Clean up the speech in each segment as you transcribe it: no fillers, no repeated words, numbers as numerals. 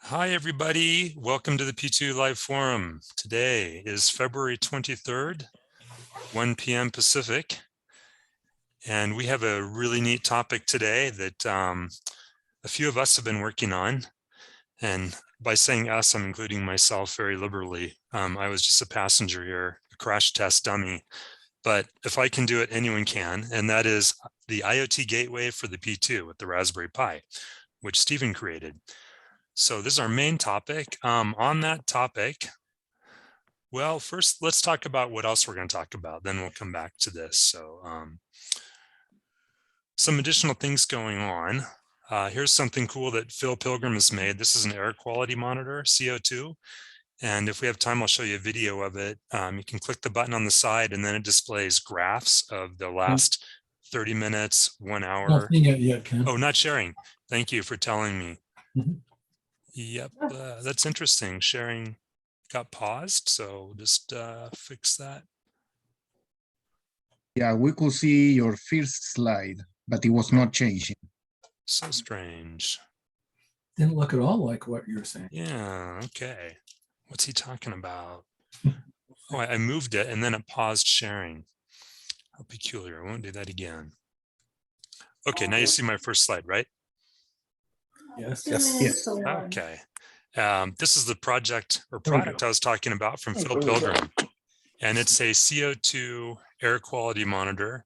Hi, everybody. Welcome to the P2 Live Forum. Today is February 23rd, 1 p.m. Pacific. And we have a really neat topic today that a few of us have been working on. And by saying us, I'm including myself very liberally. I was just a passenger here, a crash test dummy. But if I can do it, anyone can. And that is the IoT gateway for the P2 with the Raspberry Pi, which Stephen created. So this is our main topic. On that topic, well, first, let's talk about what else we're going to talk about. Then we'll come back to this. So some additional things going on. Here's something cool that Phil Pilgrim has made. This is an air quality monitor, CO2. And if we have time, I'll show you a video of it. You can click the button on the side and then it displays graphs of the last 30 minutes, 1 hour. Not seeing it yet, Ken. Oh, not sharing. Thank you for telling me. Mhm. Yep, that's interesting. Sharing got paused, so just fix that. Yeah, we could see your first slide, but it was not changing. So strange. Didn't look at all like what you were saying. Yeah, okay. What's he talking about? Oh, I moved it and then it paused sharing. How peculiar. I won't do that again. Okay, now you see my first slide, right? Yes. Yes. Okay. This is the project or product I was talking about from Phil Pilgrim. And it's a CO2 air quality monitor.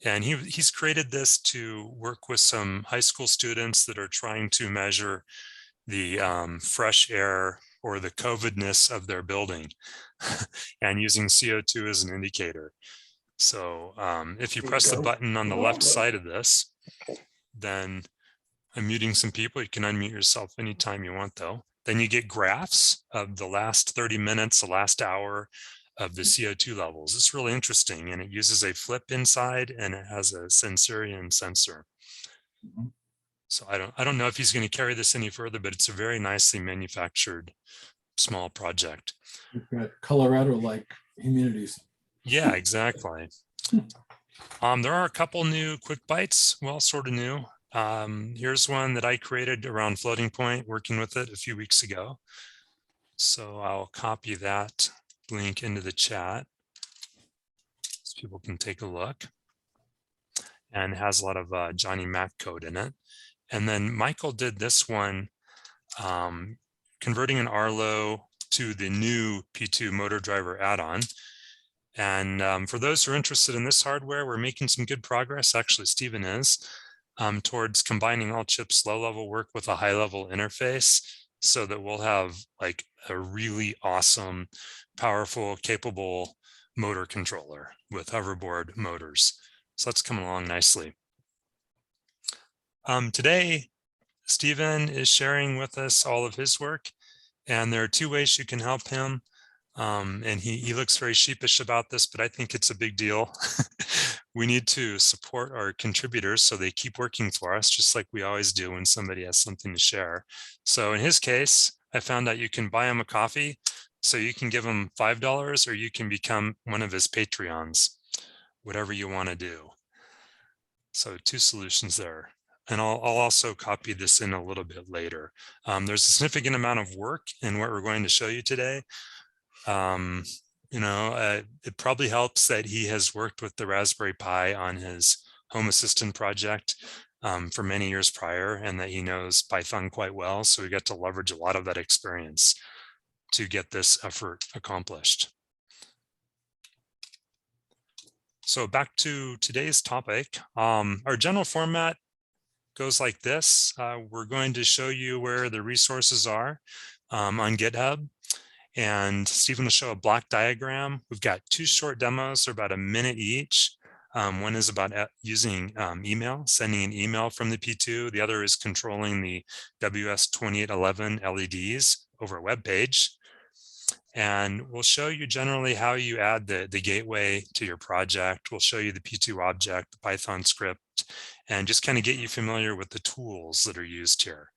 And he's created this to work with some high school students that are trying to measure the fresh air or the COVIDness of their building and using CO2 as an indicator. So if you press the button on the left side of this, then I'm muting some people. You can unmute yourself anytime you want, though. Then you get graphs of the last 30 minutes, the last hour of the CO2 levels. It's really interesting, and it uses a flip inside, and it has a Sensorion sensor. So I don't know if he's going to carry this any further, but it's a very nicely manufactured small project. We've got Colorado-like humidity. Yeah, exactly. There are a couple new quick bites. Well, sort of new. Here's one that I created around floating point, working with it a few weeks ago. So I'll copy that link into the chat so people can take a look. And it has a lot of Johnny Mac code in it. And then Michael did this one, converting an Arlo to the new P2 motor driver add-on. And for those who are interested in this hardware, we're making some good progress. Actually, Stephen is. Towards combining all chips low-level work with a high-level interface so that we'll have like a really awesome, powerful, capable motor controller with hoverboard motors. So that's coming along nicely. Today, Stephen is sharing with us all of his work, and there are two ways you can help him. And he looks very sheepish about this, but I think it's a big deal. We need to support our contributors so they keep working for us, just like we always do when somebody has something to share. So in his case, I found out you can buy him a coffee. So you can give him $5 or you can become one of his Patreons, whatever you want to do. So two solutions there. And I'll also copy this in a little bit later. There's a significant amount of work in what we're going to show you today. It probably helps that he has worked with the Raspberry Pi on his Home Assistant project for many years prior, and that he knows Python quite well. So we get to leverage a lot of that experience to get this effort accomplished. So back to today's topic. Our general format goes like this. We're going to show you where the resources are on GitHub. And Stephen will show a block diagram. We've got two short demos, they're about a minute each. One is about using email, sending an email from the P2. The other is controlling the WS2811 LEDs over a web page. And we'll show you generally how you add the gateway to your project. We'll show you the P2 object, the Python script, and just kind of get you familiar with the tools that are used here,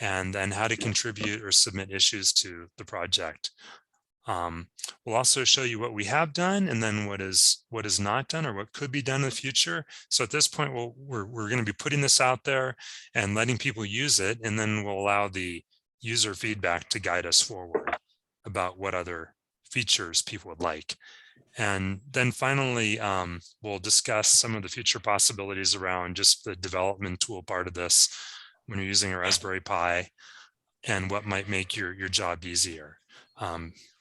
and then how to contribute or submit issues to the project. We'll also show you what we have done and then what is not done or what could be done in the future. So at this point, we're going to be putting this out there and letting people use it, and then we'll allow the user feedback to guide us forward about what other features people would like. And then finally, we'll discuss some of the future possibilities around just the development tool part of this when you're using a Raspberry Pi, and what might make your job easier.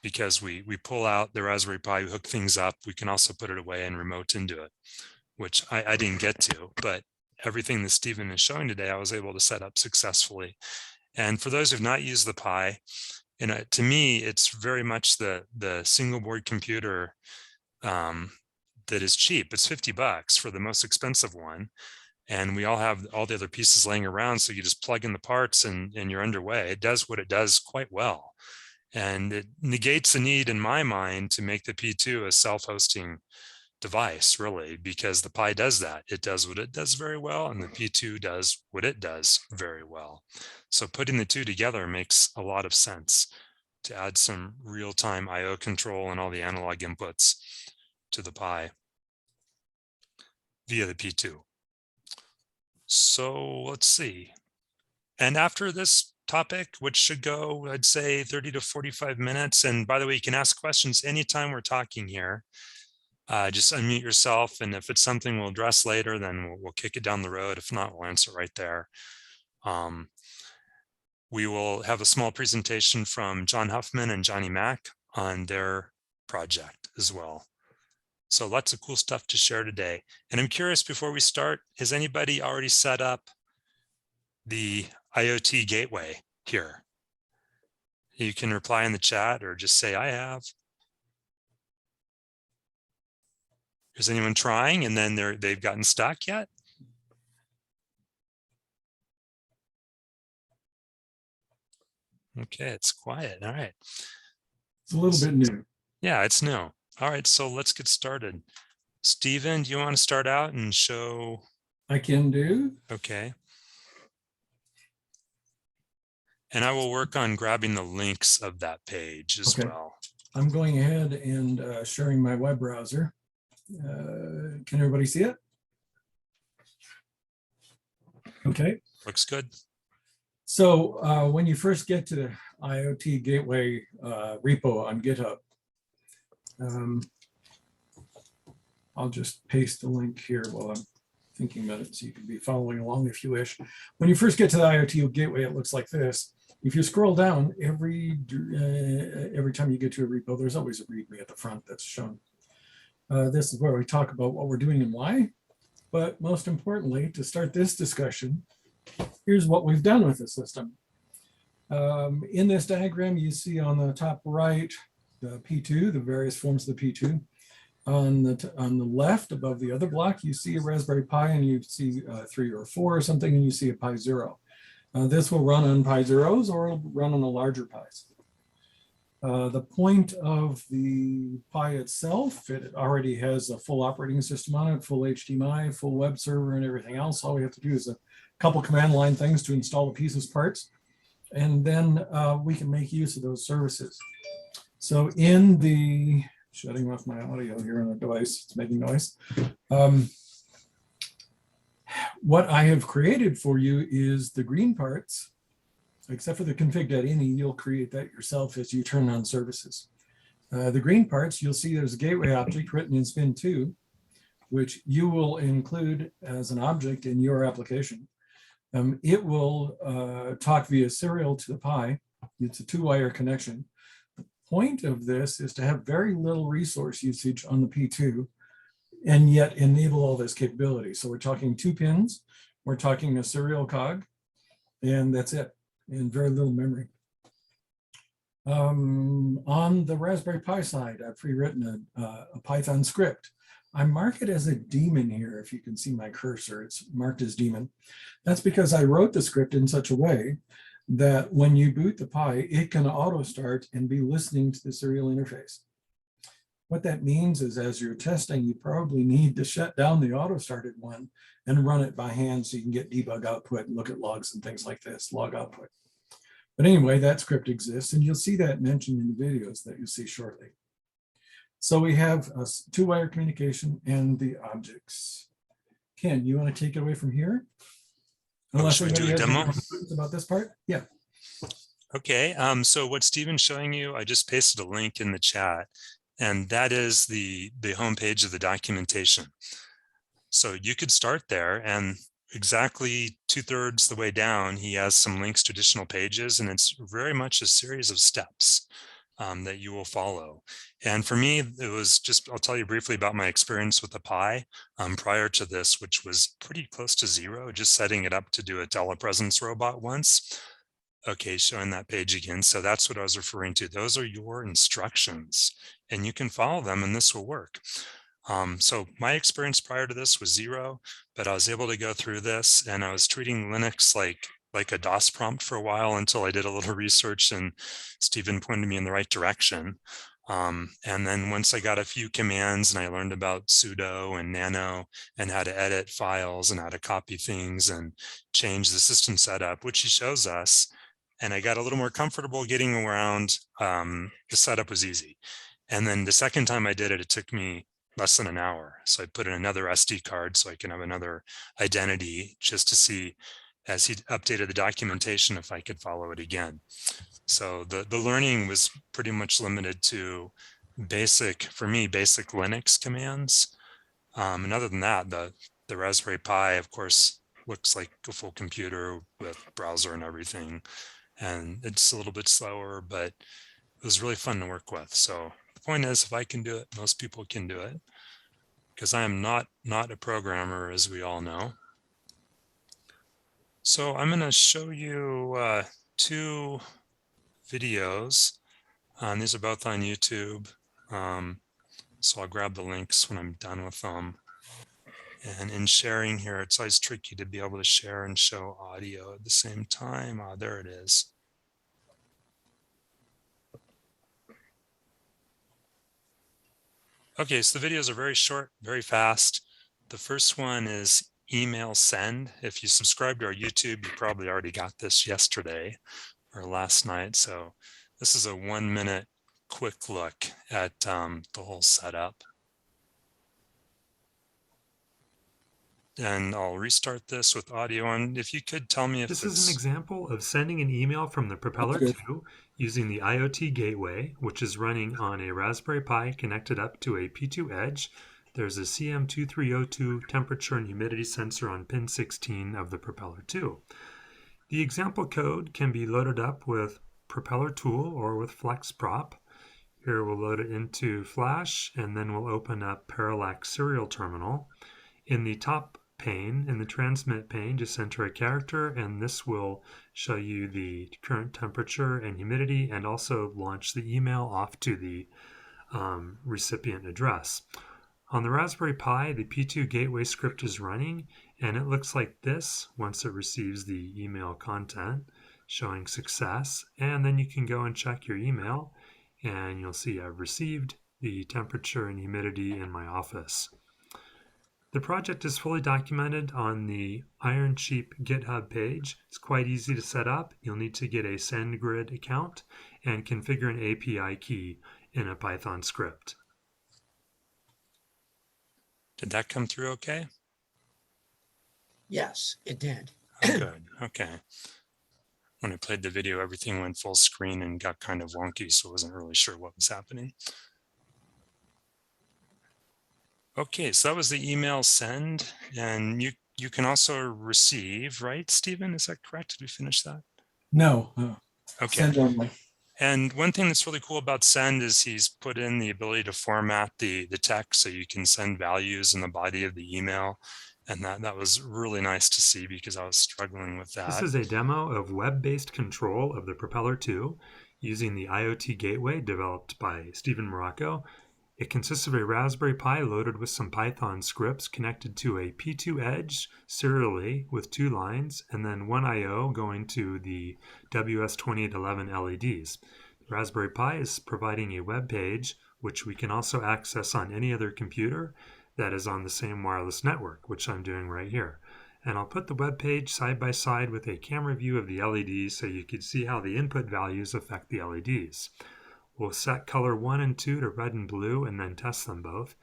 Because we pull out the Raspberry Pi, we hook things up, we can also put it away and remote into it, which I didn't get to, but everything that Stephen is showing today, I was able to set up successfully. And for those who've not used the Pi, to me, it's very much the single board computer that is cheap. It's $50 for the most expensive one. And we all have all the other pieces laying around. So you just plug in the parts and you're underway. It does what it does quite well. And it negates the need in my mind to make the P2 a self-hosting device, really, because the Pi does that. It does what it does very well, and the P2 does what it does very well. So putting the two together makes a lot of sense to add some real-time IO control and all the analog inputs to the Pi via the P2. So let's see. And after this topic, which should go, I'd say 30 to 45 minutes. And by the way, you can ask questions anytime we're talking here. Just unmute yourself. And if it's something we'll address later, then we'll kick it down the road. If not, we'll answer right there. We will have a small presentation from John Huffman and Johnny Mack on their project as well. So lots of cool stuff to share today. And I'm curious, before we start, has anybody already set up the IoT gateway here? You can reply in the chat or just say, I have. Is anyone trying and then they've gotten stuck yet? Okay, it's quiet. All right. It's a little bit new. Yeah, it's new. All right, so let's get started. Stephen, do you want to start out and show? I can do. Okay. And I will work on grabbing the links of that page as well. I'm going ahead and sharing my web browser. Can everybody see it? Okay. Looks good. So when you first get to the IoT Gateway repo on GitHub, I'll just paste the link here while I'm thinking about it so you can be following along if you wish. When you first get to the IoT Gateway, it looks like this. If you scroll down, every time you get to a repo, there's always a README at the front that's shown. This is where we talk about what we're doing and why. But most importantly, to start this discussion, here's what we've done with the system. In this diagram, you see on the top right, the P2, the various forms of the P2. On the left, above the other block, you see a Raspberry Pi, and you see 3 or 4 or something, and you see a Pi 0. This will run on Pi 0s, or it'll run on the larger Pis. The point of the Pi itself, it already has a full operating system on it, full HDMI, full web server, and everything else. All we have to do is a couple command line things to install the pieces parts, and then we can make use of those services. So in the, shutting off my audio here on the device, it's making noise. What I have created for you is the green parts, except for the config.ini, you'll create that yourself as you turn on services. The green parts, you'll see there's a gateway object written in Spin 2, which you will include as an object in your application. It will talk via serial to the Pi. It's a 2-wire connection. The point of this is to have very little resource usage on the P2 and yet enable all this capability. So we're talking 2 pins, we're talking a serial cog, and that's it, and very little memory. On the Raspberry Pi side, I've pre-written a Python script. I mark it as a daemon here. If you can see my cursor, it's marked as daemon. That's because I wrote the script in such a way that when you boot the Pi, it can auto start and be listening to the serial interface. What that means is as you're testing, you probably need to shut down the auto started one and run it by hand so you can get debug output and look at logs and things like this, log output. But anyway, that script exists, and you'll see that mentioned in the videos that you'll see shortly. So we have a 2-wire communication and the objects. Ken, you want to take it away from here? Unless should we do a demo about this part? Yeah. Okay, so what Stephen's showing you, I just pasted a link in the chat, and that is the homepage of the documentation. So you could start there, and exactly 2/3 the way down, he has some links to additional pages, and it's very much a series of steps that you will follow. And for me, it was just, I'll tell you briefly about my experience with the Pi prior to this, which was pretty close to zero, just setting it up to do a telepresence robot once. Okay, showing that page again. So that's what I was referring to. Those are your instructions, and you can follow them, and this will work. So my experience prior to this was zero, but I was able to go through this, and I was treating Linux like a DOS prompt for a while until I did a little research and Stephen pointed me in the right direction. And then once I got a few commands and I learned about sudo and nano and how to edit files and how to copy things and change the system setup, which he shows us, and I got a little more comfortable getting around, the setup was easy. And then the second time I did it, it took me less than an hour. So I put in another SD card so I can have another identity just to see, as he updated the documentation, if I could follow it again. So the learning was pretty much limited to basic, for me, basic Linux commands. And other than that, the Raspberry Pi, of course, looks like a full computer with browser and everything. And it's a little bit slower, but it was really fun to work with. So the point is, if I can do it, most people can do it, because I am not a programmer, as we all know. So I'm going to show you 2 videos. These are both on YouTube. So I'll grab the links when I'm done with them. And in sharing here, it's always tricky to be able to share and show audio at the same time. There it is. Okay, so the videos are very short, very fast. The first one is email send. If you subscribe to our YouTube, you probably already got this yesterday or last night. So this is a 1-minute quick look at the whole setup. And I'll restart this with audio. And if you could tell me if This is an example of sending an email from the Propeller 2 using the IoT gateway, which is running on a Raspberry Pi connected up to a P2 Edge. There's a CM2302 temperature and humidity sensor on pin 16 of the Propeller 2. The example code can be loaded up with Propeller Tool or with FlexProp. Here we'll load it into Flash, and then we'll open up Parallax Serial Terminal. In the top pane, in the transmit pane, just enter a character, and this will show you the current temperature and humidity, and also launch the email off to the recipient address. On the Raspberry Pi, the P2 gateway script is running, and it looks like this once it receives the email content, showing success. And then you can go and check your email, and you'll see I've received the temperature and humidity in my office. The project is fully documented on the Ironcheap GitHub page. It's quite easy to set up. You'll need to get a SendGrid account and configure an API key in a Python script. Did that come through okay? Yes, it did. Oh, good. Okay. When I played the video, everything went full screen and got kind of wonky, so I wasn't really sure what was happening. Okay, so that was the email send, and you can also receive, right, Stephen? Is that correct? Did we finish that? No. Okay. Send only. And one thing that's really cool about send is he's put in the ability to format the text so you can send values in the body of the email. And that was really nice to see because I was struggling with that. This is a demo of web-based control of the Propeller 2 using the IoT gateway developed by Stephen Morocco. It consists of a Raspberry Pi loaded with some Python scripts connected to a P2 Edge serially with 2 lines, and then 1 I/O going to the WS2811 LEDs. The Raspberry Pi is providing a web page, which we can also access on any other computer that is on the same wireless network, which I'm doing right here. And I'll put the web page side by side with a camera view of the LEDs so you can see how the input values affect the LEDs. We'll set color 1 and 2 to red and blue and then test them both.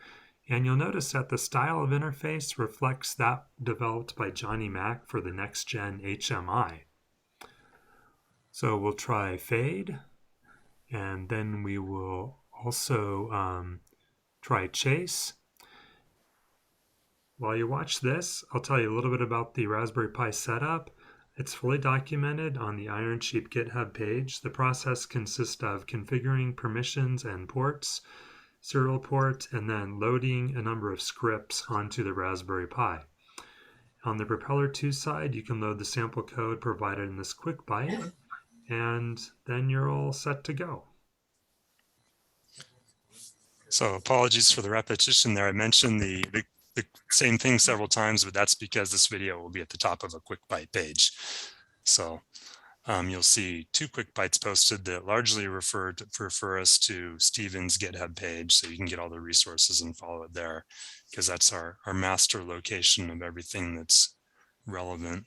And you'll notice that the style of interface reflects that developed by Johnny Mac for the next gen HMI. So we'll try fade, and then we will also try chase. While you watch this, I'll tell you a little bit about the Raspberry Pi setup. It's fully documented on the Ironship GitHub page. The process consists of configuring permissions and ports, serial port, and then loading a number of scripts onto the Raspberry Pi. On the Propeller 2 side, you can load the sample code provided in this quick byte, and then you're all set to go. So apologies for the repetition there. I mentioned the same thing several times, but that's because this video will be at the top of a quick byte page. So you'll see 2 quick bytes posted that largely refer us to Stephen's GitHub page, so you can get all the resources and follow it there, because that's our master location of everything that's relevant.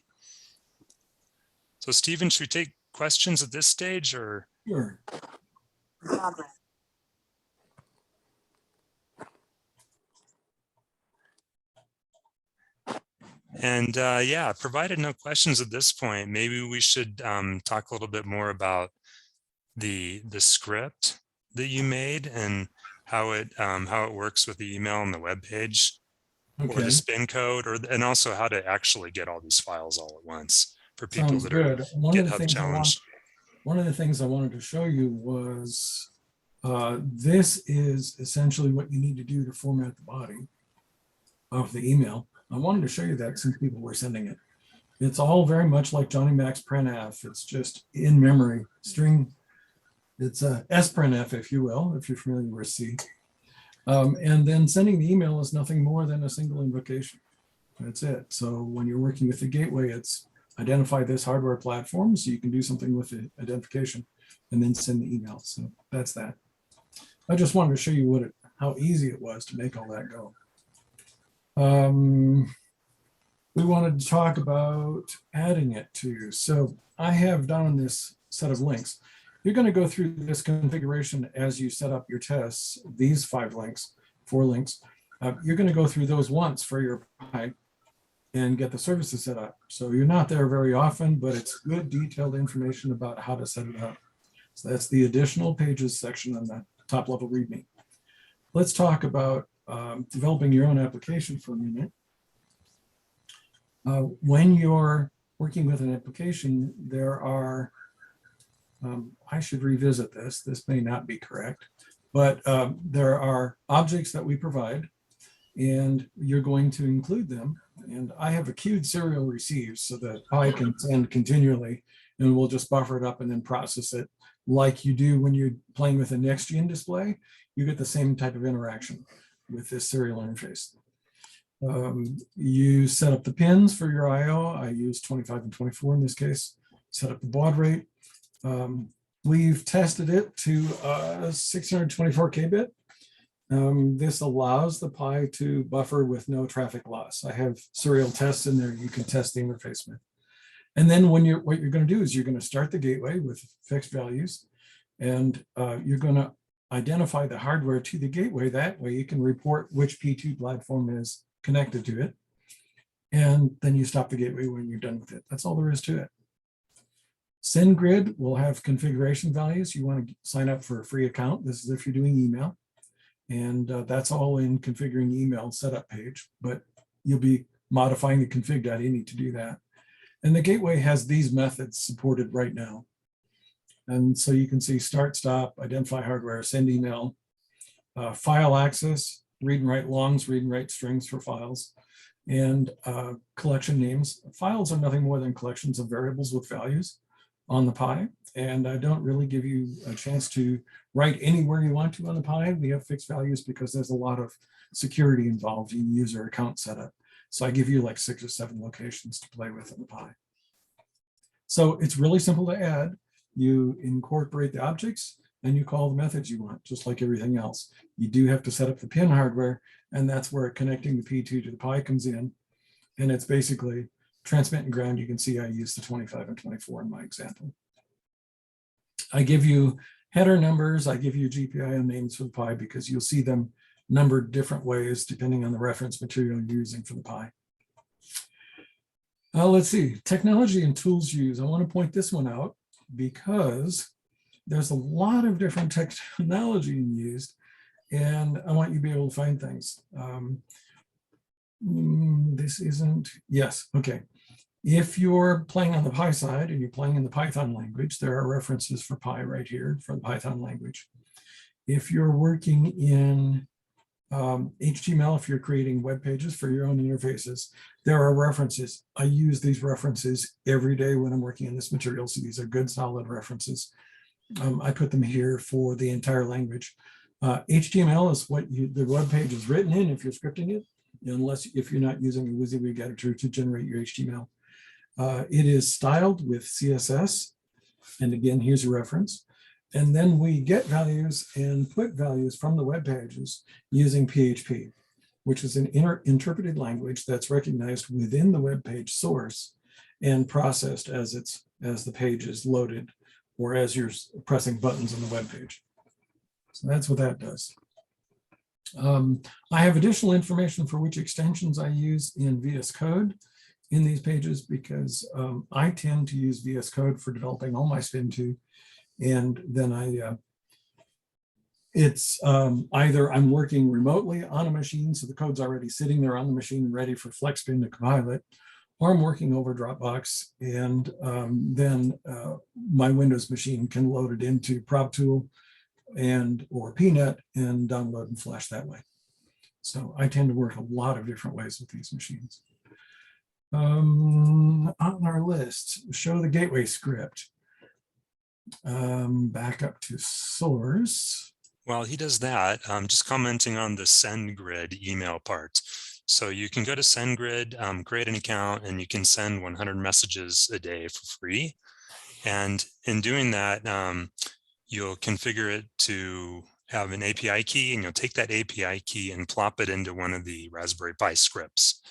So Stephen, should we take questions at this stage, or? Sure. And yeah, provided no questions at this point, maybe we should talk a little bit more about the script that you made and how it works with the email and the web page, or the spin code, and also how to actually get all these files all at once for people Sounds that good. are One of the GitHub things challenged. one of the things I wanted to show you was this is essentially what you need to do to format the body of the email. I wanted to show you that since people were sending it. It's all very much like Johnny Mac's printf. It's just in memory string. It's a sprintf, if you will, if you're familiar with C. And then sending the email is nothing more than a single invocation. That's it. So when you're working with the gateway, it's identify this hardware platform, so you can do something with the identification and then send the email. So that's that. I just wanted to show you how easy it was to make all that go. We wanted to talk about adding it to. So I have down this set of links. You're going to go through this configuration as you set up your tests, these 4 links. You're going to go through those once for your Pi and get the services set up. So you're not there very often, but it's good detailed information about how to set it up. So that's the additional pages section on the top level README. Let's talk about developing your own application for a minute. When you're working with an application, there are, I should revisit this. This may not be correct, but there are objects that we provide, and you're going to include them. And I have a queued serial receives so that Pi can send continually, and we'll just buffer it up and then process it like you do when you're playing with a next-gen display. You get the same type of interaction with this serial interface. You set up the pins for your I/O. I use 25 and 24 in this case. Set up the baud rate. We've tested it to 624 kbit. This allows the Pi to buffer with no traffic loss. I have serial tests in there you can test the interface with. And then what you're going to do is you're going to start the gateway with fixed values, and you're going to identify the hardware to the gateway. That way you can report which P2 platform is connected to it. And then you stop the gateway when you're done with it. That's all there is to it. SendGrid will have configuration values. You want to sign up for a free account. This is if you're doing email. And that's all in configuring the email setup page, but you'll be modifying the config.ini to do that. And the gateway has these methods supported right now. And so you can see start, stop, identify hardware, send email, file access, read and write longs, read and write strings for files, and collection names. Files are nothing more than collections of variables with values on the Pi. And I don't really give you a chance to write anywhere you want to on the Pi. We have fixed values because there's a lot of security involved in user account setup. So I give you like 6 or 7 locations to play with in the Pi. So it's really simple to add. You incorporate the objects and you call the methods you want, just like everything else. You do have to set up the pin hardware, and that's where connecting the P2 to the Pi comes in. And it's basically transmit and ground. You can see I use the 25 and 24 in my example. I give you header numbers. I give you GPIO names for the Pi because you'll see them numbered different ways depending on the reference material you're using for the Pi. Let's see, technology and tools used. I want to point this one out. because there's a lot of different technology used, and I want you to be able to find things. This isn't, yes, okay. If you're playing on the Pi side and you're playing in the Python language, there are references for Pi right here for the Python language. If you're working in HTML, if you're creating web pages for your own interfaces, there are references. I use these references every day when I'm working in this material, so these are good, solid references. I put them here for the entire language. HTML is what the web page is written in if you're scripting it, if you're not using a WYSIWYG editor to generate your HTML. It is styled with CSS. And again, here's a reference. And then we get values and put values from the web pages using PHP, which is an interpreted language that's recognized within the web page source and processed as the page is loaded or as you're pressing buttons on the web page. So that's what that does. I have additional information for which extensions I use in VS Code in these pages because I tend to use VS Code for developing all my Spin2. And then it's either I'm working remotely on a machine, so the code's already sitting there on the machine ready for FlexSpin to compile it, or I'm working over Dropbox, and then my Windows machine can load it into PropTool or PNet and download and flash that way. So I tend to work a lot of different ways with these machines. On our list, show the gateway script. Back up to source. While he does that, just commenting on the SendGrid email part. So you can go to SendGrid, create an account, and you can send 100 messages a day for free. And in doing that, you'll configure it to have an API key, and you'll take that API key and plop it into one of the Raspberry Pi scripts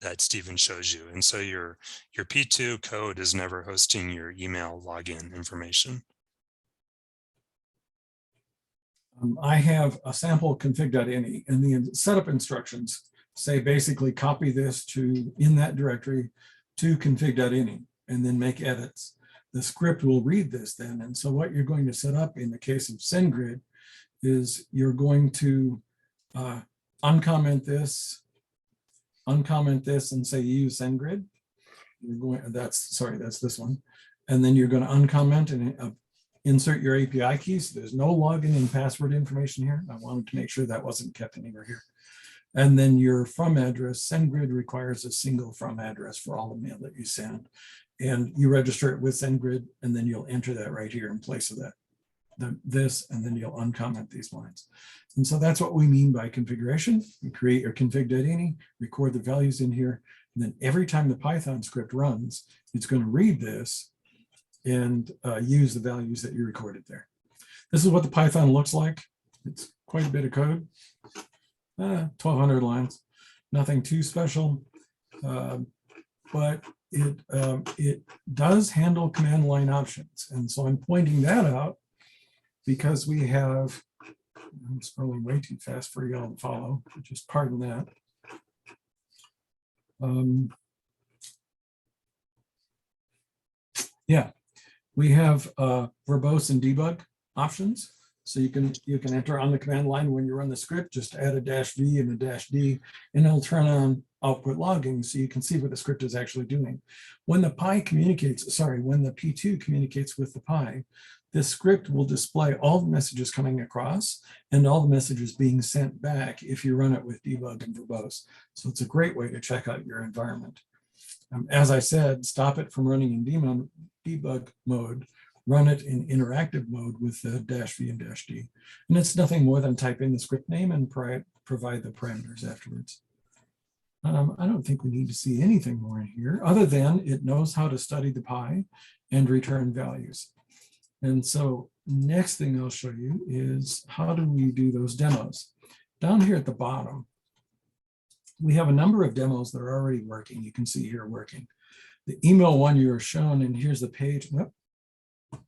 that Stephen shows you. And so your P2 code is never hosting your email login information. I have a sample config.ini, and the setup instructions say basically copy this in that directory to config.ini and then make edits. The script will read this then. And so what you're going to set up in the case of SendGrid is you're going to uncomment this and say use SendGrid. You're going, that's this one. And then you're going to uncomment and insert your API key. So there's no login and password information here. I wanted to make sure that wasn't kept anywhere here. And then your from address, SendGrid requires a single from address for all the mail that you send. And you register it with SendGrid, and then you'll enter that right here in place of that. This, and then you'll uncomment these lines. And so that's what we mean by configuration. You create your config.ini, record the values in here, and then every time the Python script runs, it's going to read this and use the values that you recorded there. This is what the Python looks like. It's quite a bit of code, 1,200 lines, nothing too special, but it does handle command line options. And so I'm pointing that out because we have, I'm scrolling way too fast for y'all to follow, just pardon that. Yeah, we have verbose and debug options. So you can enter on the command line when you run the script, just add a -v and a -d, and it'll turn on output logging so you can see what the script is actually doing. When the Pi communicates, when the P2 communicates with the Pi, this script will display all the messages coming across and all the messages being sent back if you run it with debug and verbose. So it's a great way to check out your environment. As I said, stop it from running in debug mode, run it in interactive mode with the -v and -d. And it's nothing more than type in the script name and provide the parameters afterwards. I don't think we need to see anything more in here other than it knows how to study the Pi and return values. And so next thing I'll show you is how do we do those demos. Down here at the bottom, we have a number of demos that are already working. You can see here working. The email one you're shown, and here's the page. Nope,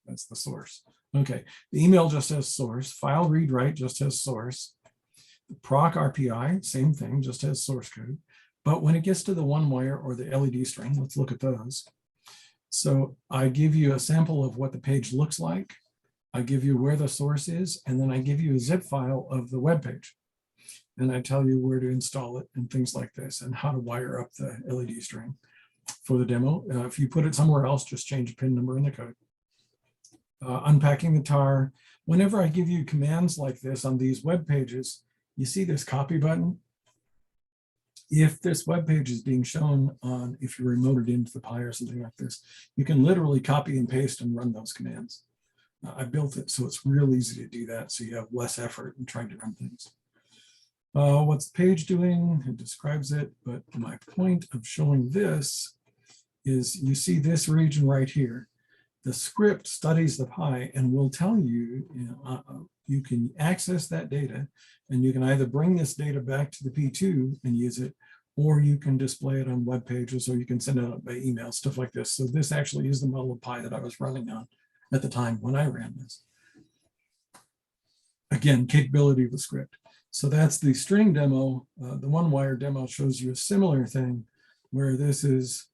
that's the source. Okay, the email just has source. File read write just has source. The proc RPI, same thing, just has source code. But when it gets to the one wire or the LED string, let's look at those. So I give you a sample of what the page looks like. I give you where the source is, and then I give you a zip file of the web page. And I tell you where to install it and things like this, and how to wire up the LED string for the demo. If you put it somewhere else, just change the pin number in the code. Unpacking the tar. Whenever I give you commands like this on these web pages, you see this copy button. If this web page is being shown on, if you remote it into the Pi or something like this, you can literally copy and paste and run those commands. I built it so it's real easy to do that, so you have less effort in trying to run things. What's the page doing? It describes it, but my point of showing this is you see this region right here. The script studies the Pi and will tell you, you can access that data, and you can either bring this data back to the P2 and use it, or you can display it on web pages, or you can send it out by email, stuff like this. So this actually is the model of Pi that I was running on at the time when I ran this. Again, capability of the script. So that's the string demo. The one wire demo shows you a similar thing where this is,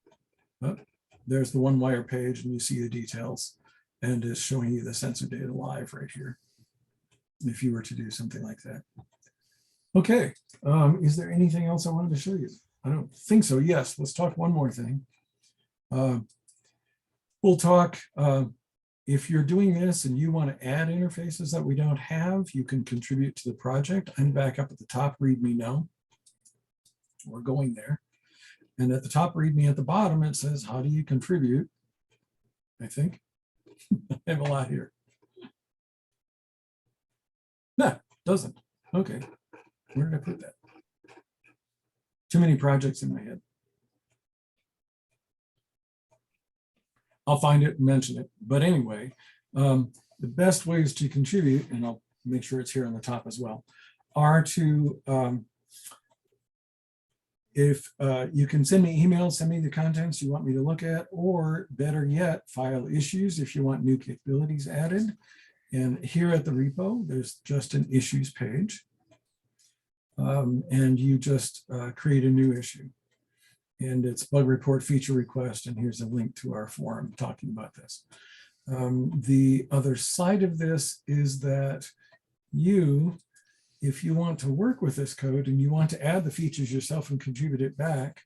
there's the one wire page and you see the details, and is showing you the sensor data live right here, if you were to do something like that. Okay, is there anything else I wanted to show you? I don't think so. Yes, let's talk one more thing. We'll talk, if you're doing this and you want to add interfaces that we don't have, you can contribute to the project. I'm back up at the top, read me now. We're going there. And at the top, read me at the bottom, it says, how do you contribute? I think I have a lot here. No, doesn't. Okay, where did I put that? Too many projects in my head. I'll find it and mention it. But anyway, the best ways to contribute, and I'll make sure it's here on the top as well, are to, if you can send me emails, send me the contents you want me to look at, or better yet, file issues if you want new capabilities added. And here at the repo, there's just an issues page. And you just create a new issue. And it's bug report feature request. And here's a link to our forum talking about this. The other side of this is that you, if you want to work with this code and you want to add the features yourself and contribute it back,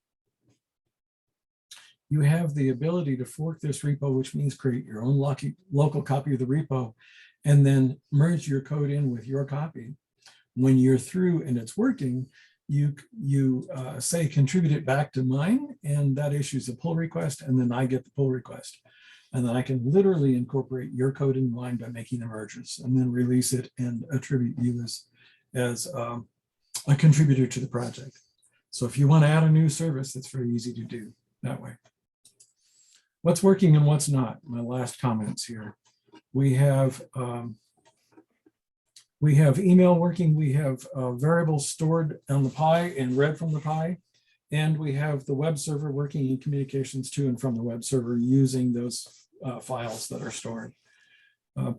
you have the ability to fork this repo, which means create your own local copy of the repo, and then merge your code in with your copy. When you're through and it's working, you say contribute it back to mine, and that issues a pull request, and then I get the pull request. And then I can literally incorporate your code in mine by making the mergers, and then release it and attribute you as a contributor to the project. So if you want to add a new service, it's very easy to do that way. What's working and what's not? My last comments here. We have email working. We have variables stored on the Pi and read from the Pi. And we have the web server working in communications to and from the web server using those files that are stored.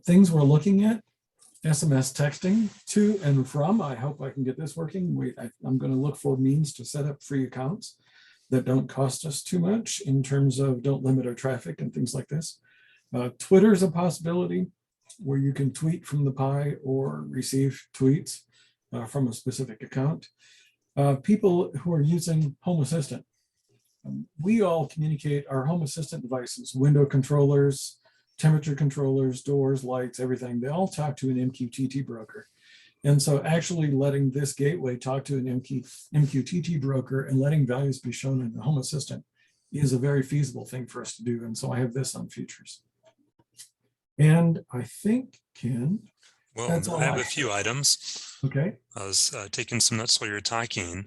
Things we're looking at: SMS texting to and from. I hope I can get this working. I'm going to look for means to set up free accounts that don't cost us too much in terms of don't limit our traffic and things like this. Twitter is a possibility where you can tweet from the Pi or receive tweets from a specific account. People who are using Home Assistant. We all communicate our Home Assistant devices, window controllers, temperature controllers, doors, lights, everything. They all talk to an MQTT broker. And so actually letting this gateway talk to an MQTT broker and letting values be shown in the Home Assistant is a very feasible thing for us to do. And so I have this on features. And I think, Ken, well, I have a few items. Okay. I was taking some notes while you were talking.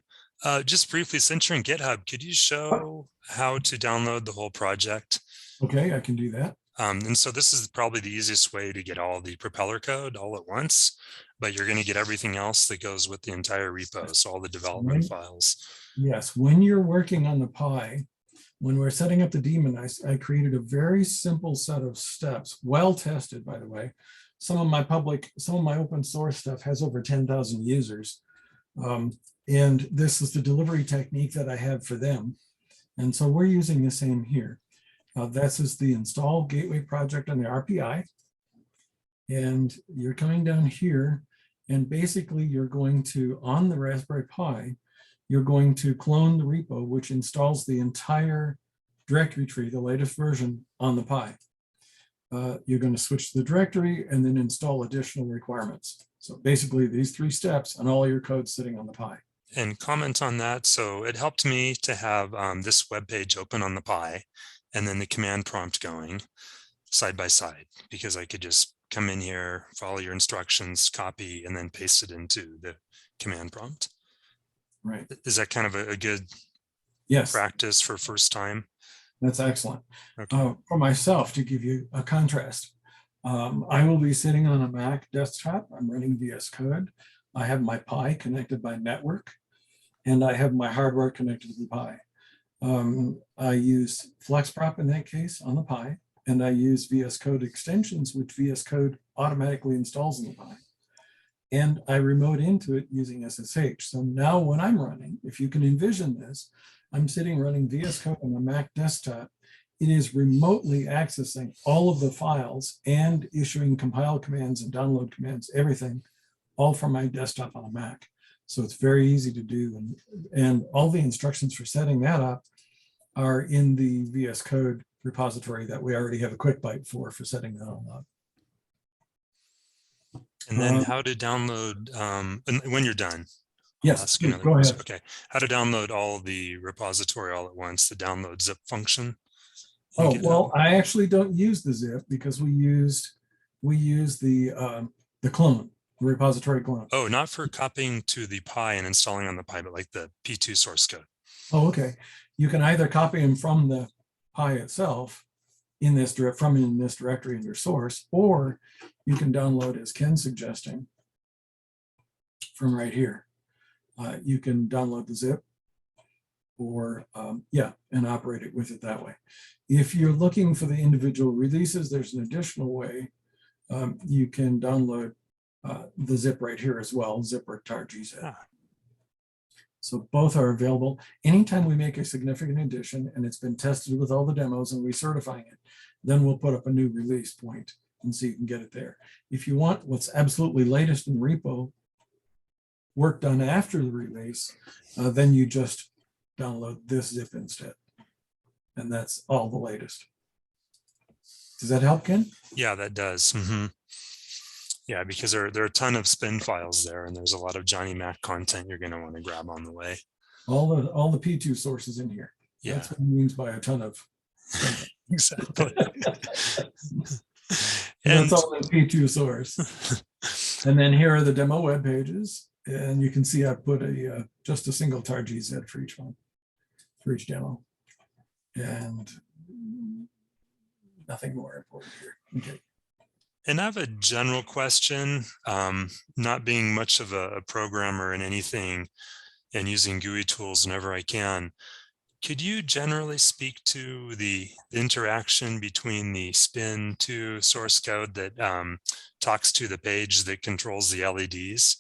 Just briefly, since you're in GitHub, could you show how to download the whole project? Okay, I can do that. And so this is probably the easiest way to get all the Propeller code all at once, but you're going to get everything else that goes with the entire repo, so all the development files. Yes, when you're working on the Pi, when we're setting up the daemon, I created a very simple set of steps, well tested, by the way. Some of my open source stuff has over 10,000 users. And this is the delivery technique that I have for them. And so we're using the same here. This is the install gateway project on the RPI. And you're coming down here, and basically you're going to, on the Raspberry Pi, you're going to clone the repo, which installs the entire directory tree, the latest version, on the Pi. You're going to switch to the directory and then install additional requirements. So basically these 3 steps and all your code sitting on the Pi. And comment on that. So it helped me to have this web page open on the Pi and then the command prompt going side by side, because I could just come in here, follow your instructions, copy, and then paste it into the command prompt. Right. Is that kind of a good Yes, practice for first time? that's excellent. Okay. For myself, to give you a contrast, I will be sitting on a Mac desktop. I'm running VS Code. I have my Pi connected by network, and I have my hardware connected to the Pi. I use FlexProp in that case on the Pi, and I use VS Code extensions, which VS Code automatically installs in the Pi. And I remote into it using SSH. So now when I'm running, if you can envision this, I'm sitting running VS Code on a Mac desktop. It is remotely accessing all of the files and issuing compile commands and download commands, everything, all from my desktop on a Mac. So it's very easy to do. And all the instructions for setting that up are in the VS Code repository that we already have a quick bite for setting that all up. And then how to download, and when you're done. Yes, go ahead. Okay. How to download all the repository all at once, the download zip function. Oh, well, I actually don't use the zip because we use the clone, the repository clone. Oh, not for copying to the Pi and installing on the Pi, but like the P2 source code. Oh, okay. You can either copy them from the Pi itself in this directory in your source, or you can download, as Ken's suggesting, from right here. You can download the zip, or and operate it with it that way. If you're looking for the individual releases, there's an additional way. You can download the zip right here as well, zip or tar-gzip. So both are available. Anytime we make a significant addition and it's been tested with all the demos and we're certifying it, then we'll put up a new release point and so you can get it there. If you want what's absolutely latest in repo, work done after the release, then you just download this zip instead. And that's all the latest. Does that help, Ken? Yeah, that does. Mm-hmm. Yeah, because there are a ton of spin files there, and there's a lot of Johnny Mac content you're going to want to grab on the way. All the P2 sources in here. Yeah. That's what it means by a ton of. Exactly. And that's all in P2 source. And then here are the demo web pages. And you can see I put just a single tar-gzip for each one, for each demo. And nothing more important here. Okay. And I have a general question, not being much of a programmer in anything and using GUI tools whenever I can. Could you generally speak to the interaction between the spin2 source code that talks to the page that controls the LEDs?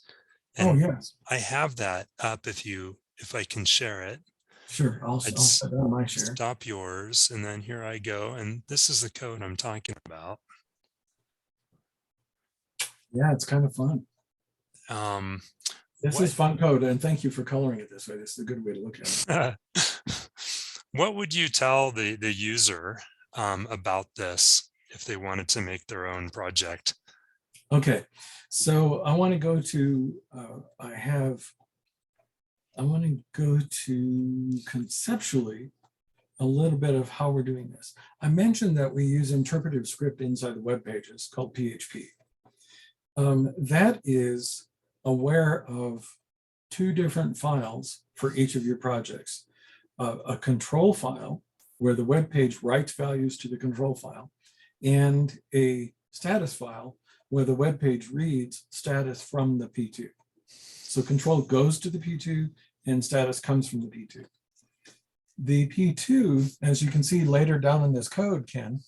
And yes. I have that up if I can share it. Sure, I'll set down my share. Stop yours, and then here I go. And this is the code I'm talking about. Yeah, it's kind of fun. This is fun code, and thank you for coloring it this way. This is a good way to look at it. What would you tell the user about this if they wanted to make their own project? Okay, so I want to go to, conceptually a little bit of how we're doing this. I mentioned that we use interpretive script inside the web pages called PHP. That is aware of 2 different files for each of your projects. A control file where the web page writes values to the control file, and a status file where the web page reads status from the P2. So control goes to the P2 and status comes from the P2. The P2, as you can see later down in this code, Ken,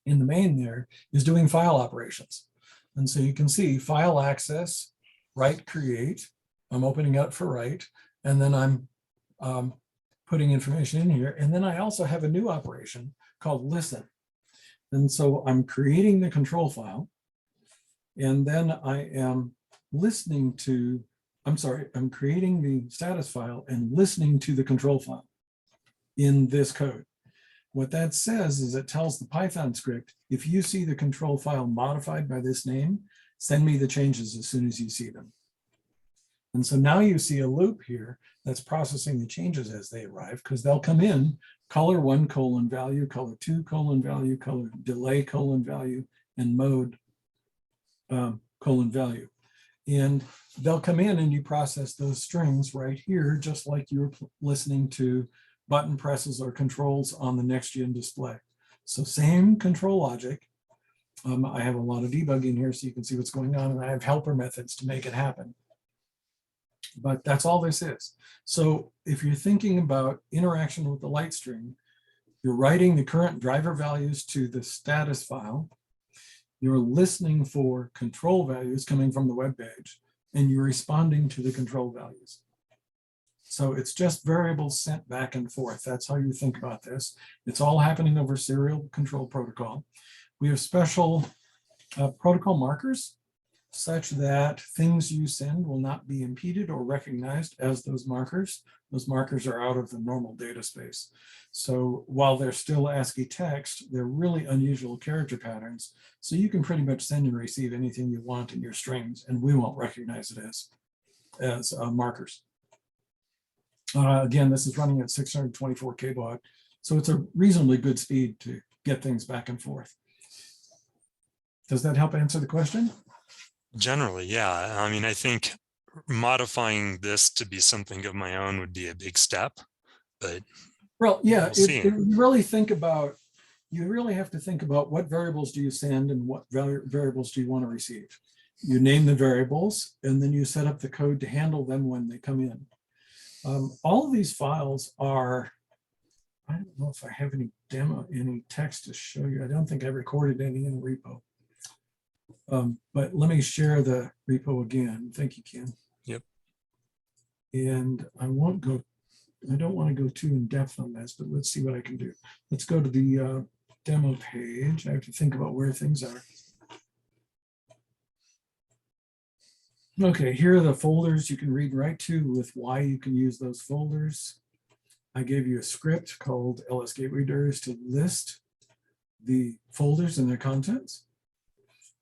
in the main there, is doing file operations. And so you can see file access, write, create. I'm opening up for write, and then I'm putting information in here. And then I also have a new operation called listen. And so I'm creating the control file. And then I am listening to, I'm creating the status file and listening to the control file in this code. What that says is it tells the Python script, if you see the control file modified by this name, send me the changes as soon as you see them. And so now you see a loop here that's processing the changes as they arrive, because they'll come in color 1 : value, color 2 : value, color delay : value, and mode value. And they'll come in and you process those strings right here, just like you're listening to button presses or controls on the next gen display. So same control logic. I have a lot of debugging here so you can see what's going on, and I have helper methods to make it happen. But that's all this is. So if you're thinking about interaction with the light string, you're writing the current driver values to the status file. You're listening for control values coming from the web page, and you're responding to the control values. So it's just variables sent back and forth. That's how you think about this. It's all happening over serial control protocol. We have special protocol markers such that things you send will not be impeded or recognized as those markers. Those markers are out of the normal data space. So while they're still ASCII text, they're really unusual character patterns. So you can pretty much send and receive anything you want in your strings, and we won't recognize it as markers. Again, this is running at 624 kbaud. So it's a reasonably good speed to get things back and forth. Does that help answer the question? Generally, yeah. I mean, I think modifying this to be something of my own would be a big step, but well, yeah, we'll you really have to think about what variables do you send and what variables do you want to receive. You name the variables, and then you set up the code to handle them when they come in. All of these files are, I don't know if I have any text to show you. I don't think I recorded any in the repo. But let me share the repo again. Thank you, Ken. Yep. And I don't want to go too in depth on this, but let's see what I can do. Let's go to the demo page. I have to think about where things are. Okay, here are the folders you can read right to with why you can use those folders. I gave you a script called ls gateway dir's to list the folders and their contents.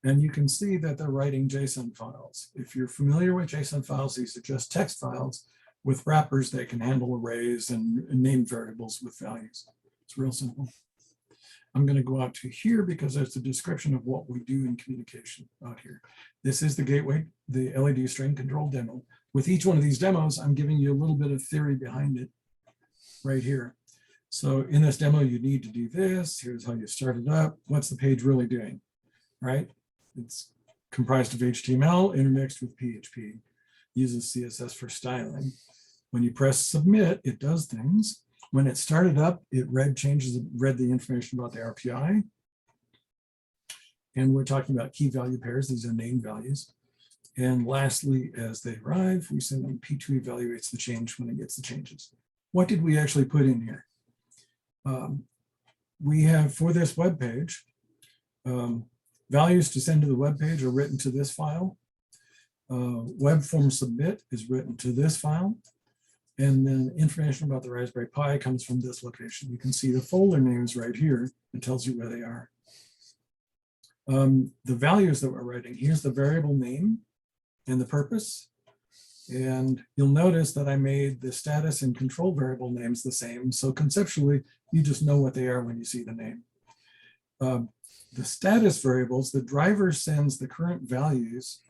And you can see that they're writing JSON files. If you're familiar with JSON files, these are just text files with wrappers that can handle arrays and name variables with values. It's real simple. I'm going to go out to here because there's a description of what we do in communication out here. This is the gateway, the LED string control demo. With each one of these demos, I'm giving you a little bit of theory behind it right here. So in this demo, you need to do this. Here's how you start it up. What's the page really doing, right? It's comprised of HTML intermixed with PHP, uses CSS for styling. When you press submit, it does things. When it started up, it read the information about the RPI. And we're talking about key value pairs. These are name values. And lastly, as they arrive, we send them P2 evaluates the change when it gets the changes. What did we actually put in here? We have, for this web page, values to send to the web page are written to this file. Web form submit is written to this file. And then information about the Raspberry Pi comes from this location. You can see the folder names right here. It tells you where they are. The values that we're writing, here's the variable name and the purpose. And you'll notice that I made the status and control variable names the same. So conceptually, you just know what they are when you see the name. The status variables, the driver sends the current values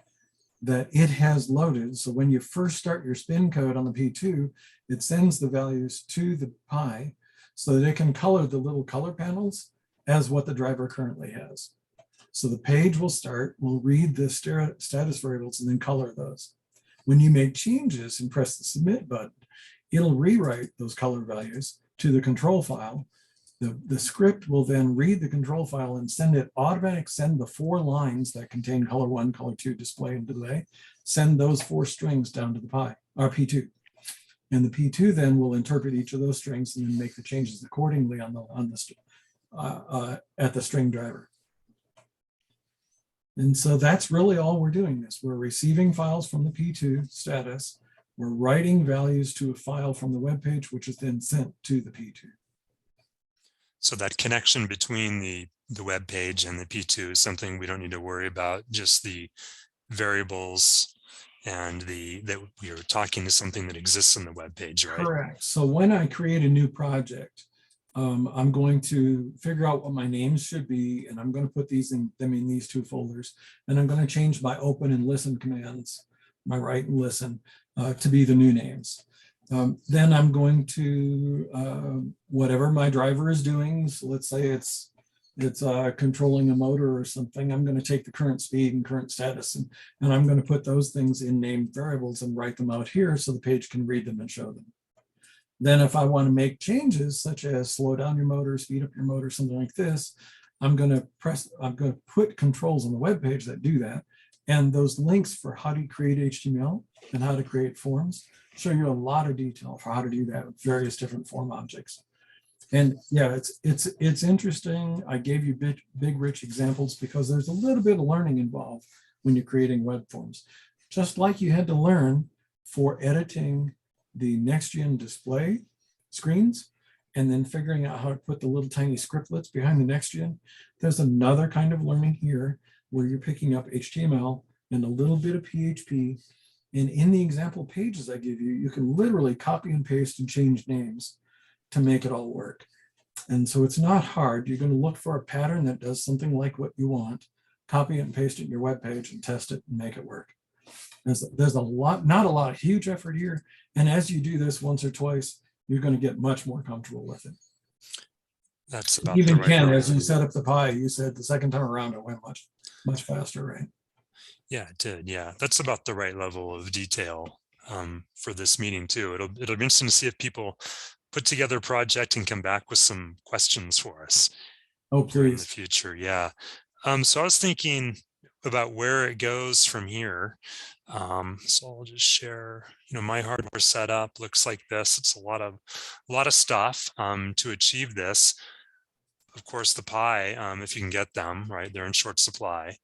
that it has loaded. So when you first start your spin code on the P2, it sends the values to the Pi so that it can color the little color panels as what the driver currently has. So the page will start, we'll read the status variables and then color those. When you make changes and press the submit button, it'll rewrite those color values to the control file. The script will then read the control file and send the 4 lines that contain color 1, color 2, display, and delay. Send those 4 strings down to the Pi, or P2. And the P2 then will interpret each of those strings and then make the changes accordingly at the string driver. And so that's really all we're doing this. We're receiving files from the P2 status. We're writing values to a file from the web page, which is then sent to the P2. So that connection between the web page and the P2 is something we don't need to worry about, just the variables and that we are talking to something that exists in the web page, right? Correct. So when I create a new project, I'm going to figure out what my names should be, and I'm going to put them in these two folders, and I'm going to change my open and listen commands, my write and listen, to be the new names. Then I'm going to, whatever my driver is doing, so let's say it's controlling a motor or something, I'm going to take the current speed and current status, and I'm going to put those things in named variables and write them out here so the page can read them and show them. Then if I want to make changes, such as slow down your motor, speed up your motor, something like this, I'm going to put controls on the web page that do that. And those links for how to create HTML and how to create forms show you a lot of detail for how to do that with various different form objects. And yeah, it's interesting. I gave you big rich examples because there's a little bit of learning involved when you're creating web forms. Just like you had to learn for editing the next-gen display screens and then figuring out how to put the little tiny scriptlets behind the next-gen, there's another kind of learning here where you're picking up HTML and a little bit of PHP. And in the example pages I give you, you can literally copy and paste and change names to make it all work. And so it's not hard. You're going to look for a pattern that does something like what you want, copy it and paste it in your web page and test it and make it work. There's a lot, not a lot, huge effort here. And as you do this once or twice, you're going to get much more comfortable with it. That's about even the right Ken, level. as you set up the pie, you said the second time around it went much faster, right? Yeah, it did. Yeah, that's about the right level of detail for this meeting too. It'll be interesting to see if people put together a project and come back with some questions for us. Oh, in the please. future. Yeah. So I was thinking about where it goes from here. So I'll just share, my hardware setup looks like this. It's a lot of stuff to achieve this. Of course, the Pi, if you can get them, right, they're in short supply,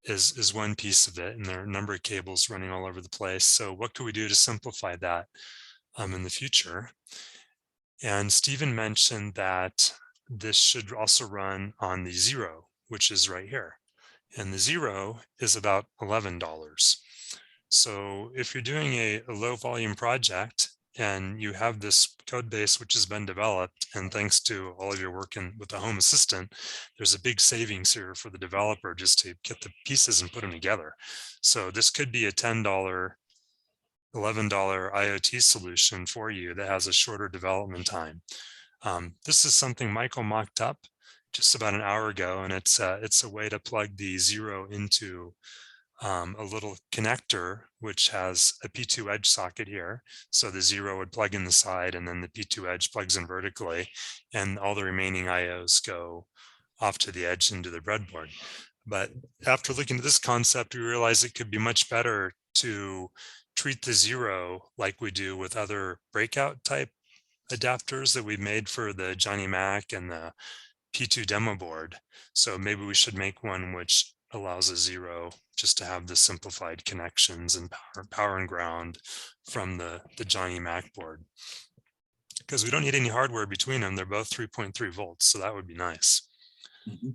is one piece of it, and there are a number of cables running all over the place. So what can we do to simplify that in the future? And Stephen mentioned that this should also run on the 0, which is right here. And the 0 is about $11. So if you're doing a low volume project and you have this code base which has been developed, and thanks to all of your work with the Home Assistant, there's a big savings here for the developer just to get the pieces and put them together. So this could be a $10, $11 IoT solution for you that has a shorter development time. This is something Michael mocked up just about an hour ago, and it's a way to plug the 0 into a little connector which has a P2 edge socket here. So the 0 would plug in the side, and then the P2 edge plugs in vertically, and all the remaining IOs go off to the edge into the breadboard. But after looking at this concept, we realized it could be much better to treat the 0 like we do with other breakout type adapters that we made for the Johnny Mac and the P2 demo board. So maybe we should make one which allows a 0 just to have the simplified connections and power and ground from the Johnny Mac board, because we don't need any hardware between them. They're both 3.3 volts, so that would be nice. Mm-hmm.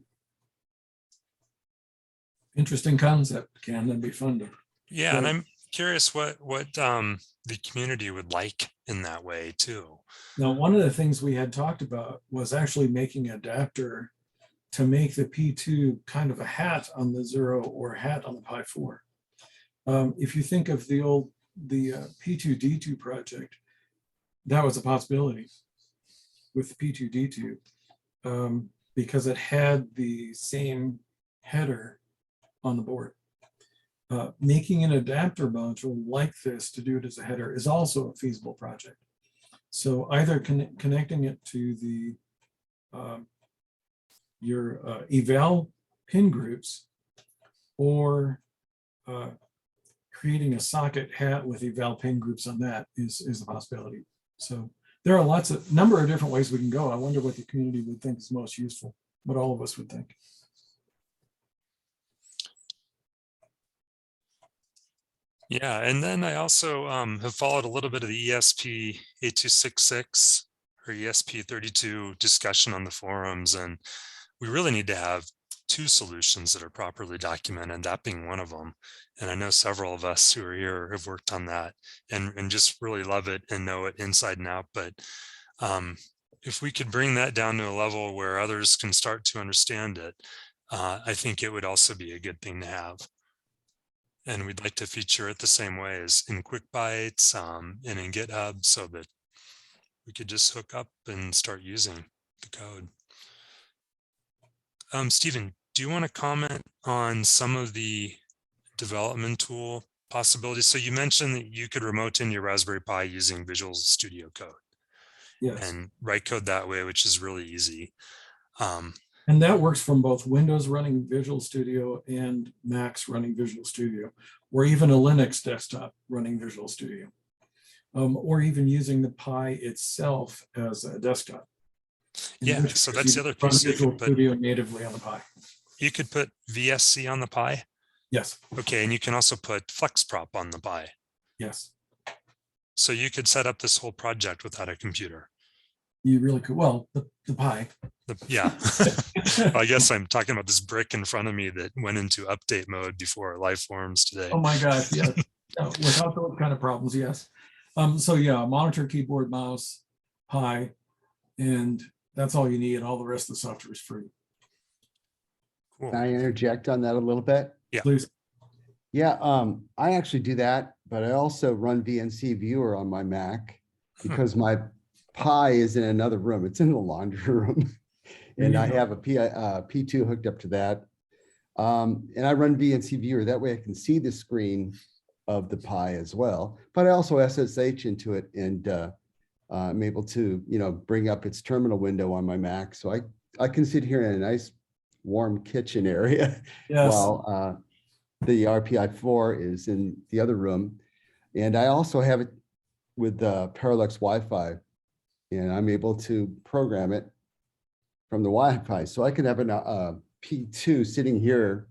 Interesting concept, Ken. That'd be fun to. Yeah, and I'm curious what the community would like in that way too. Now, one of the things we had talked about was actually making an adapter to make the P2 kind of a hat on the 0 or a hat on the Pi 4. If you think of the P2D2 project, that was a possibility with the P2D2 because it had the same header on the board. Making an adapter module like this to do it as a header is also a feasible project. So either connecting it to the your eval pin groups, or creating a socket hat with eval pain groups on that is a possibility. So there are number of different ways we can go. I wonder what the community would think is most useful, what all of us would think. Yeah, and then I also have followed a little bit of the ESP 8266 or ESP32 discussion on the forums, and we really need to have two solutions that are properly documented, that being one of them. And I know several of us who are here have worked on that and just really love it and know it inside and out. But if we could bring that down to a level where others can start to understand it, I think it would also be a good thing to have. And we'd like to feature it the same way as in Quick Bytes and in GitHub, so that we could just hook up and start using the code. Stephen, do you want to comment on some of the development tool possibilities? So you mentioned that you could remote in your Raspberry Pi using Visual Studio Code. Yes. And write code that way, which is really easy. And that works from both Windows running Visual Studio and Macs running Visual Studio, or even a Linux desktop running Visual Studio, or even using the Pi itself as a desktop. Yeah, so that's the other piece. Visual Studio natively on the Pi. You could put VSC on the Pi? Yes. Okay, and you can also put FlexProp on the Pi. Yes. So you could set up this whole project without a computer. You really could. Well, the Pi. Yeah, I guess I'm talking about this brick in front of me that went into update mode before live forums today. Oh my gosh, yes. Without those kind of problems, yes. So yeah, monitor, keyboard, mouse, Pi, and that's all you need. And all the rest of the software is free. Cool. Can I interject on that a little bit? Yeah. Please. Yeah, I actually do that, but I also run VNC Viewer on my Mac because my Pi is in another room. It's in the laundry room. And I have a P2 hooked up to that. And I run VNC Viewer. That way I can see the screen of the Pi as well. But I also SSH into it, and I'm able to, bring up its terminal window on my Mac. So I can sit here in a nice warm kitchen area Yes. while the RPI 4 is in the other room. And I also have it with Parallax Wi-Fi, and I'm able to program it from the Wi-Fi. So I can have a P2 sitting here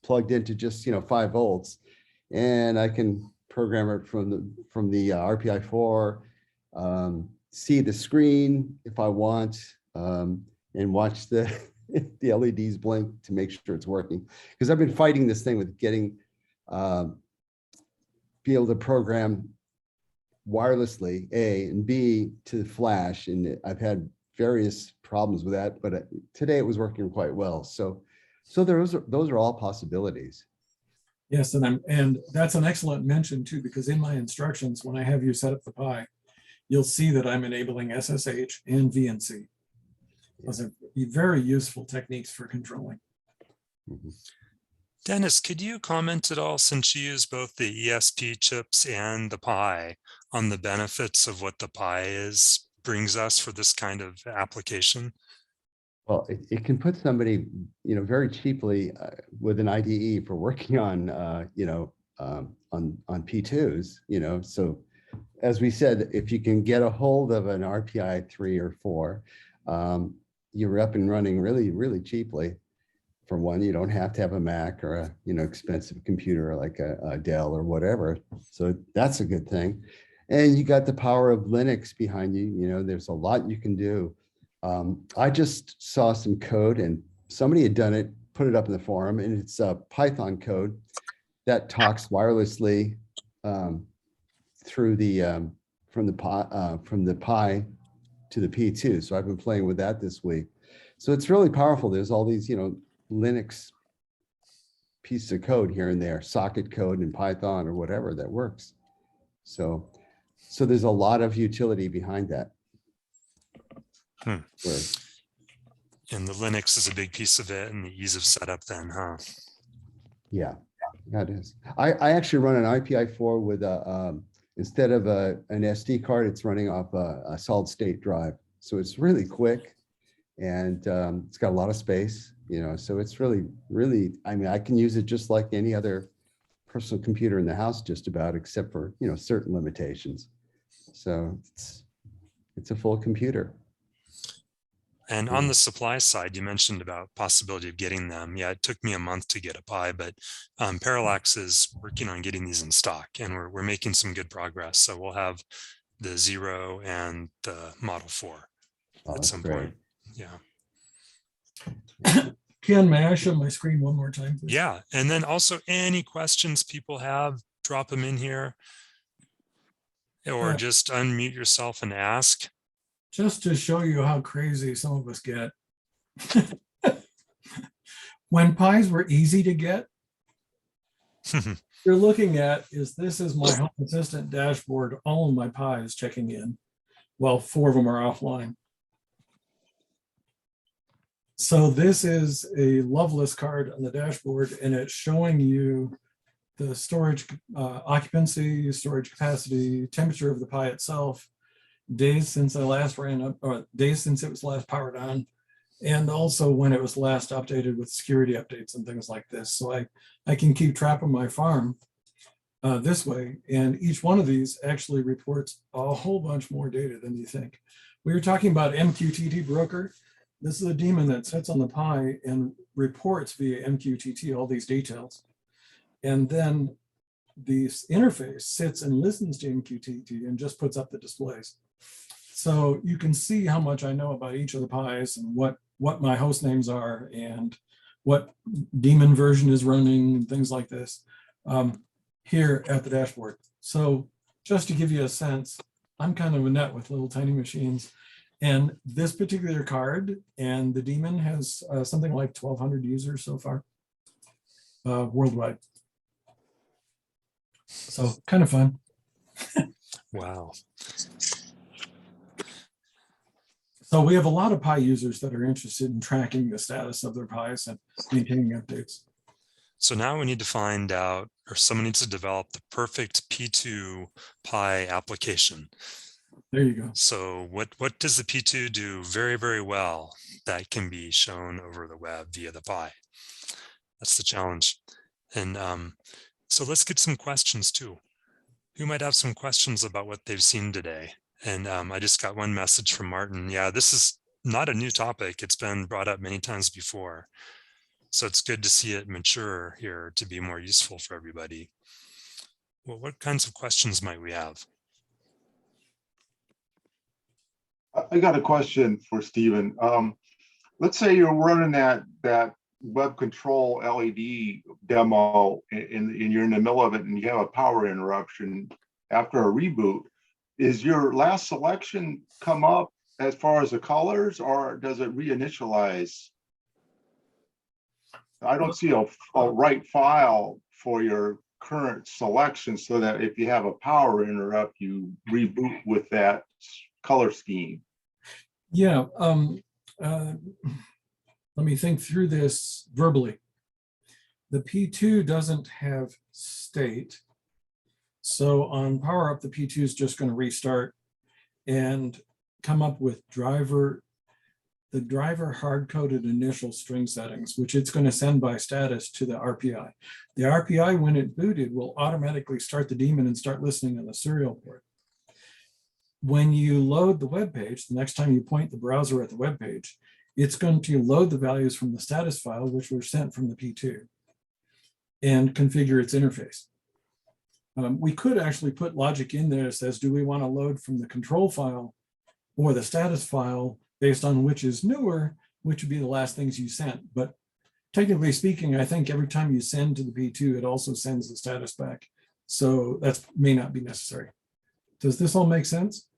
plugged into just 5 volts, and I can program it from the RPI 4, see the screen if I want, and watch the the LEDs blink to make sure it's working. Because I've been fighting this thing with getting be able to program wirelessly, A, and B, to flash, and I've had various problems with that, but today it was working quite well. So those are all possibilities. Yes, and that's an excellent mention too, because in my instructions, when I have you set up the Pi, you'll see that I'm enabling SSH and VNC. Those are very useful techniques for controlling. Mhm. Dennis, could you comment at all, since you use both the ESP chips and the Pi, on the benefits of what the Pi brings us for this kind of application? Well, it can put somebody, very cheaply with an IDE for working on, on P2s, so as we said, if you can get a hold of an RPI 3 or 4, you're up and running really, really cheaply. For one, you don't have to have a Mac or a, expensive computer like a Dell or whatever. So that's a good thing. And you got the power of Linux behind you. There's a lot you can do. I just saw some code, and somebody had done it, put it up in the forum, and it's a Python code that talks wirelessly through the from the Pi to the P2. So I've been playing with that this week. So it's really powerful. There's all these, Linux pieces of code here and there, socket code in Python or whatever that works. So there's a lot of utility behind that. And the Linux is a big piece of it, and the ease of setup then, huh? Yeah, that is. I actually run an RPI4 with instead of an SD card, it's running off a solid state drive. So it's really quick, and it's got a lot of space, so it's really, really, I can use it just like any other personal computer in the house just about, except for, you know, certain limitations. So it's a full computer. And on the supply side, you mentioned about possibility of getting them. Yeah, it took me a month to get a Pi, but Parallax is working on getting these in stock, and we're making some good progress. So we'll have the 0 and the Model 4 Oh, at that's some great. point. Yeah. Ken, may I show my screen one more time, please? Yeah. And then also any questions people have, drop them in here, or just unmute yourself and ask. Just to show you how crazy some of us get. When Pis were easy to get, you're looking at this is my Home Assistant dashboard, all of my Pis checking in. Well, 4 of them are offline. So this is a Loveless card on the dashboard, and it's showing you the storage occupancy, storage capacity, temperature of the Pi itself, days since I last ran up, or days since it was last powered on, and also when it was last updated with security updates and things like this. So I can keep track of my farm this way, and each one of these actually reports a whole bunch more data than you think. We were talking about MQTT broker. This is a daemon that sits on the Pi and reports via MQTT all these details. And then the interface sits and listens to MQTT and just puts up the displays. So you can see how much I know about each of the Pis and what my host names are and what daemon version is running and things like this here at the dashboard. So just to give you a sense, I'm kind of a nut with little tiny machines. And this particular card and the daemon has something like 1,200 users so far worldwide. So kind of fun. Wow. So we have a lot of Pi users that are interested in tracking the status of their Pis and maintaining updates. So now we need to find out, or someone needs to develop the perfect P2 Pi application. There you go. So what does the P2 do very, very well that can be shown over the web via the Pi? That's the challenge. And so let's get some questions too. Who might have some questions about what they've seen today? And I just got one message from Martin. Yeah, this is not a new topic. It's been brought up many times before. So it's good to see it mature here to be more useful for everybody. Well, what kinds of questions might we have? I got a question for Stephen. Let's say you're running that web control LED demo and you're in the middle of it and you have a power interruption after a reboot. Is your last selection come up as far as the colors, or does it reinitialize? I don't see a right file for your current selection so that if you have a power interrupt, you reboot with that color scheme. Yeah. Let me think through this verbally. The P2 doesn't have state. So on power up, the P2 is just going to restart and come up with the driver hard-coded initial string settings, which it's going to send by status to the RPI. The RPI, when it booted, will automatically start the daemon and start listening on the serial port. When you load the web page, the next time you point the browser at the web page, it's going to load the values from the status file, which were sent from the P2, and configure its interface. We could actually put logic in there that says, do we want to load from the control file or the status file based on which is newer, which would be the last things you sent. But technically speaking, I think every time you send to the P2, it also sends the status back. So that may not be necessary. Does this all make sense?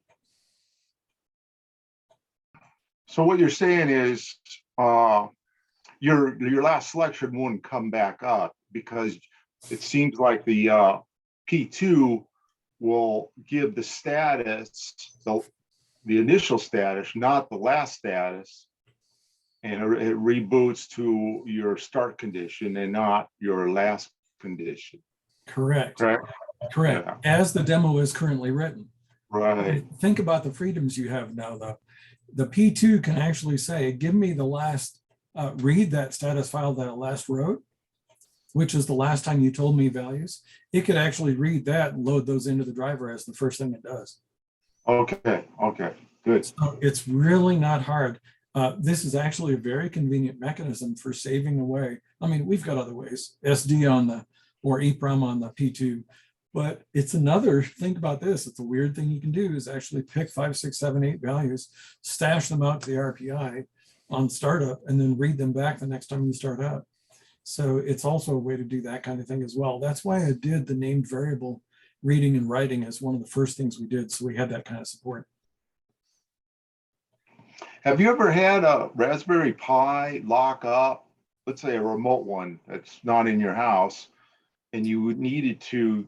So what you're saying is your last selection wouldn't come back up because it seems like the P2 will give the status, the initial status, not the last status, and it reboots to your start condition and not your last condition. Correct. Correct. Correct. Yeah. As the demo is currently written. Right. Think about the freedoms you have now, though. The P2 can actually say, give me the last, read that status file that it last wrote, which is the last time you told me values, it could actually read that and load those into the driver as the first thing it does. Okay, okay, good. So it's really not hard. This is actually a very convenient mechanism for saving away. I mean, we've got other ways, SD on the, or EEPROM on the P2, but it's another, think about this, it's a weird thing you can do is actually pick 5, 6, 7, 8 values, stash them out to the RPI on startup, and then read them back the next time you start up. So it's also a way to do that kind of thing as well. That's why I did the named variable reading and writing as one of the first things we did. So we had that kind of support. Have you ever had a Raspberry Pi lock up, let's say a remote one that's not in your house, and you needed to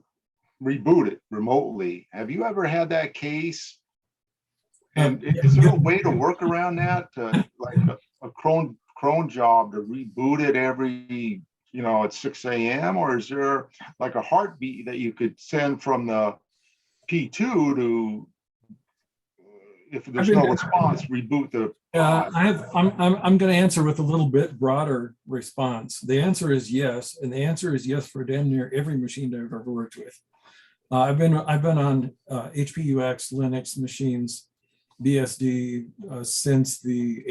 reboot it remotely? Have you ever had that case? And is there a way to work around that, like a cron job to reboot it every, you know, at 6 a.m.? Or is there like a heartbeat that you could send from the P2 to, if there's no response, reboot the I'm going to answer with a little bit broader response. The answer is yes, and the answer is yes for damn near every machine I've ever worked with. I've been on HP UX Linux machines, BSD since the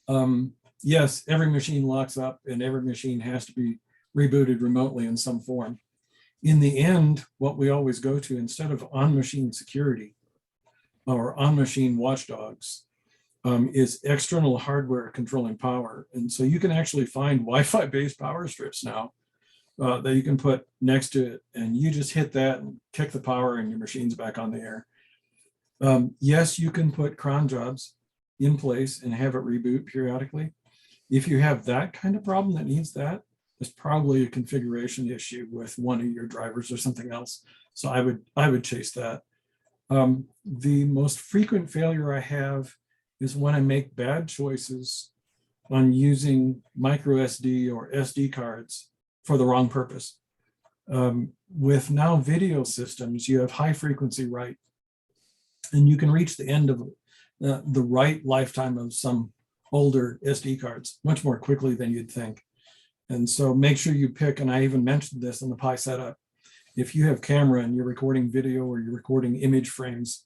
80s. Yes, every machine locks up, and every machine has to be rebooted remotely in some form. In the end, what we always go to, instead of on-machine security or on-machine watchdogs, is external hardware controlling power. And so you can actually find Wi-Fi based power strips now that you can put next to it, and you just hit that and kick the power and your machine's back on the air. Yes, you can put cron jobs in place and have it reboot periodically. If you have that kind of problem that needs that, there's probably a configuration issue with one of your drivers or something else. So I would chase that. The most frequent failure I have is when I make bad choices on using micro SD or SD cards for the wrong purpose. With now video systems, you have high frequency write, and you can reach the end of the write lifetime of some older SD cards much more quickly than you'd think. And so make sure you pick, and I even mentioned this in the Pi setup, if you have camera and you're recording video or you're recording image frames,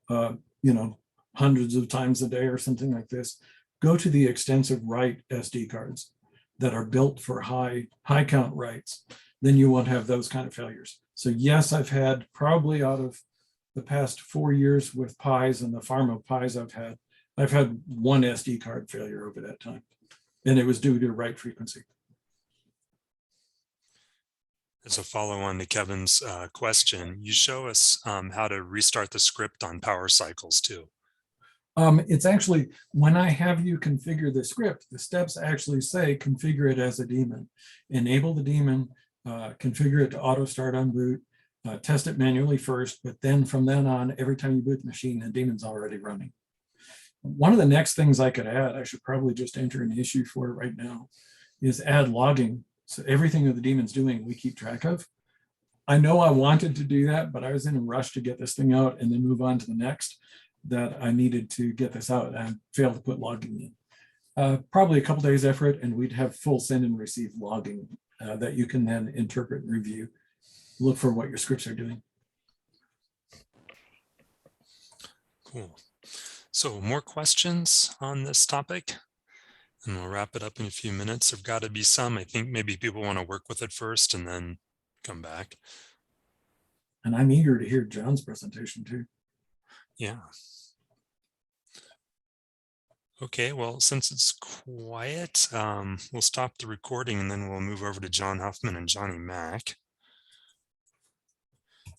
you know, hundreds of times a day or something like this, go to the extensive write SD cards that are built for high count writes. Then you won't have those kind of failures. So yes, I've had probably out of the past 4 years with Pis and the farm of Pis I've had one SD card failure over that time. And it was due to write frequency. As a follow-on to Kevin's question, you show us how to restart the script on power cycles too. It's actually, when I have you configure the script, the steps actually say configure it as a daemon. Enable the daemon, configure it to auto start on boot, test it manually first, but then from then on, every time you boot the machine, the daemon's already running. One of the next things I could add, I should probably just enter an issue for it right now, is add logging. So everything that the daemon's doing, we keep track of. I know I wanted to do that, but I was in a rush to get this thing out and then move on to the next, that I needed to get this out, and I failed to put logging in. Probably a couple days effort, and we'd have full send and receive logging that you can then interpret and review. Look for what your scripts are doing. Cool. So more questions on this topic? And we'll wrap it up in a few minutes. There've got to be some. I think maybe people want to work with it first and then come back. And I'm eager to hear John's presentation too. Yeah. Okay, well, since it's quiet, we'll stop the recording and then we'll move over to John Huffman and Johnny Mack.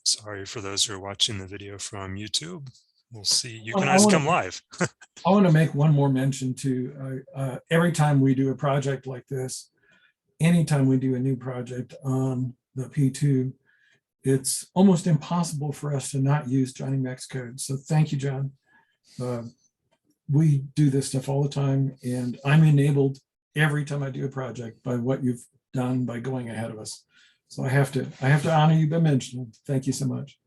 Sorry for those who are watching the video from YouTube. We'll see. You can always come live. I want to make one more mention too. Every time we do a project like this, anytime we do a new project on the P2, it's almost impossible for us to not use Johnny Mack's code. So thank you, John. We do this stuff all the time, and I'm enabled every time I do a project by what you've done by going ahead of us. So I have to honor you by mentioning. Thank you so much.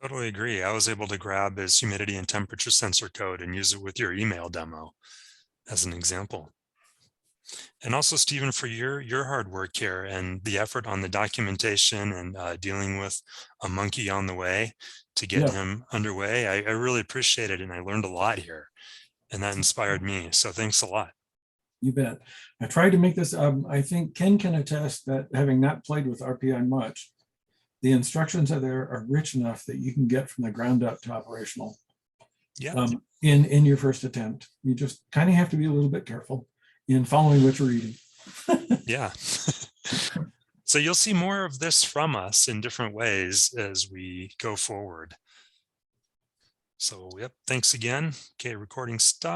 Totally agree. I was able to grab his humidity and temperature sensor code and use it with your email demo as an example. And also, Stephen, for your hard work here and the effort on the documentation and dealing with a monkey on the way to get Yeah. him underway. I really appreciate it, and I learned a lot here, and that inspired me. So thanks a lot. You bet. I tried to make this, I think Ken can attest that having not played with RPI much, the instructions are there are rich enough that you can get from the ground up to operational Yeah. in your first attempt. You just kind of have to be a little bit careful in following what you're reading. Yeah. So you'll see more of this from us in different ways as we go forward. So, yep. Thanks again. Okay, recording stop.